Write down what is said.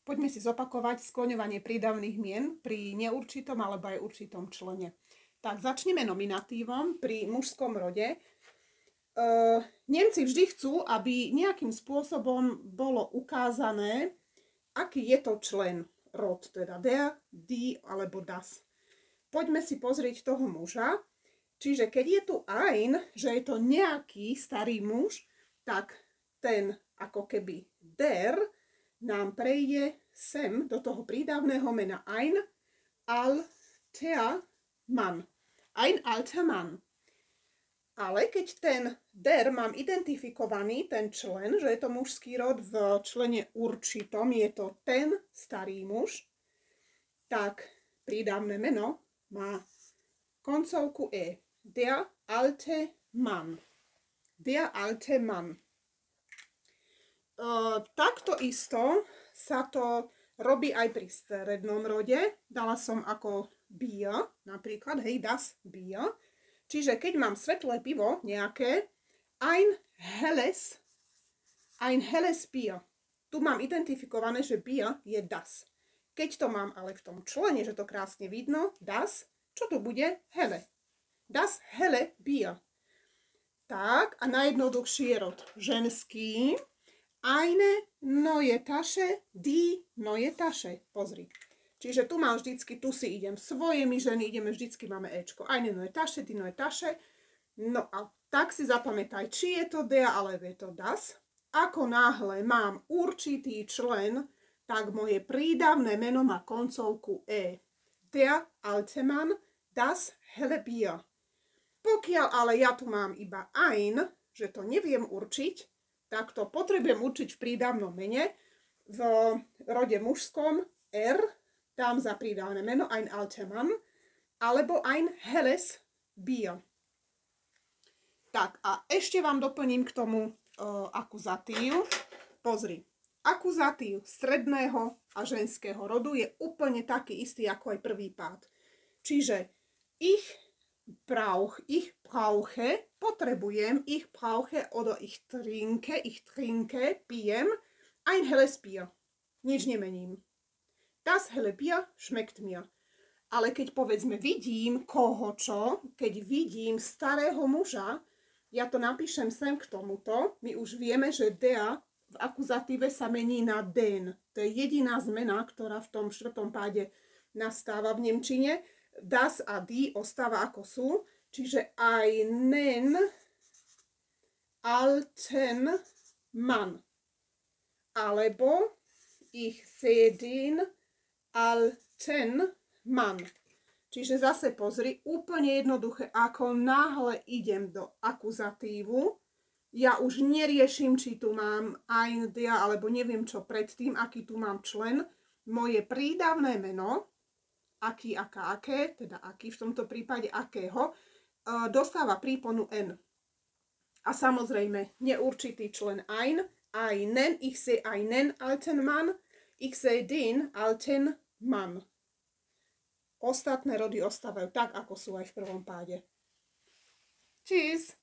Poďme si zopakovať skloňovanie prídavných mien pri neurčitom alebo aj určitom člene. Tak, začneme nominatívom pri mužskom rode. Nemci vždy chcú, aby nejakým spôsobom bolo ukázané, aký je to člen, rod, teda der, die alebo das. Poďme si pozrieť toho muža. Čiže keď je tu ein, že je to nejaký starý muž, tak ten ako keby der nám prejde sem do toho prídavného mena ein alter Mann. Ein alter Mann. Ale keď ten der mám identifikovaný, ten člen, že je to mužský rod v člene určitom, je to ten starý muž, tak prídavné meno má koncovku e. Der alte Mann. Der alte Mann. Takto isto sa to robí aj pri strednom rode. Dala som ako Bier, napríklad, hej, das Bier. Čiže keď mám svetlé pivo nejaké, ein helles Bier. Tu mám identifikované, že Bier je das. Keď to mám ale v tom člene, že to krásne vidno, das, čo tu bude? Helle. Das helle Bier. Tak, a najjednoduchší je rod ženský. Eine neue Tasche, die neue Tasche. Pozri. Čiže tu mám vždycky, tu si idem svoje, my ženy ideme vždycky, máme ečko. Eine neue Tasche, die neue Tasche. No a tak si zapamätaj, či je to der, alebo je to das. Ako náhle mám určitý člen, tak moje prídavné meno má koncovku e. Der alte Mann, das helle Bier. Pokiaľ ale ja tu mám iba ein, že to neviem určiť, tak to potrebujem určiť v prídavnom mene. V rode mužskom R dám za prídavné meno ein alter Mann alebo ein helles Bier. Tak a ešte vám doplním k tomu akuzatív. Pozri, akuzatív stredného a ženského rodu je úplne taký istý ako aj prvý pád. Čiže ich brauche, potrebujem, ich brauche oder ich trinke, pijem, ein helles Bier. Nič nemením. Das helle Bier schmeckt mir. Ale keď povedzme vidím koho čo, keď vidím starého muža, ja to napíšem sem k tomuto, my už vieme, že der v akuzatíve sa mení na den. To je jediná zmena, ktorá v tom štvrtom páde nastáva v nemčine. Das a die ostáva ako sú, čiže einen alten Mann. Alebo ich sehe den alten Mann. Čiže zase pozri, úplne jednoduché, ako náhle idem do akuzatívu, ja už neriešim, či tu mám ein, der, alebo neviem čo predtým, aký tu mám člen. Moje prídavné meno, aký, aká, aké, teda aký v tomto prípade akého, dostáva príponu N. A samozrejme, neurčitý člen ein, einen, ich sehe einen alten Mann, ich sehe den alten Mann. Ostatné rody ostávajú tak, ako sú aj v prvom páde. Tschüss!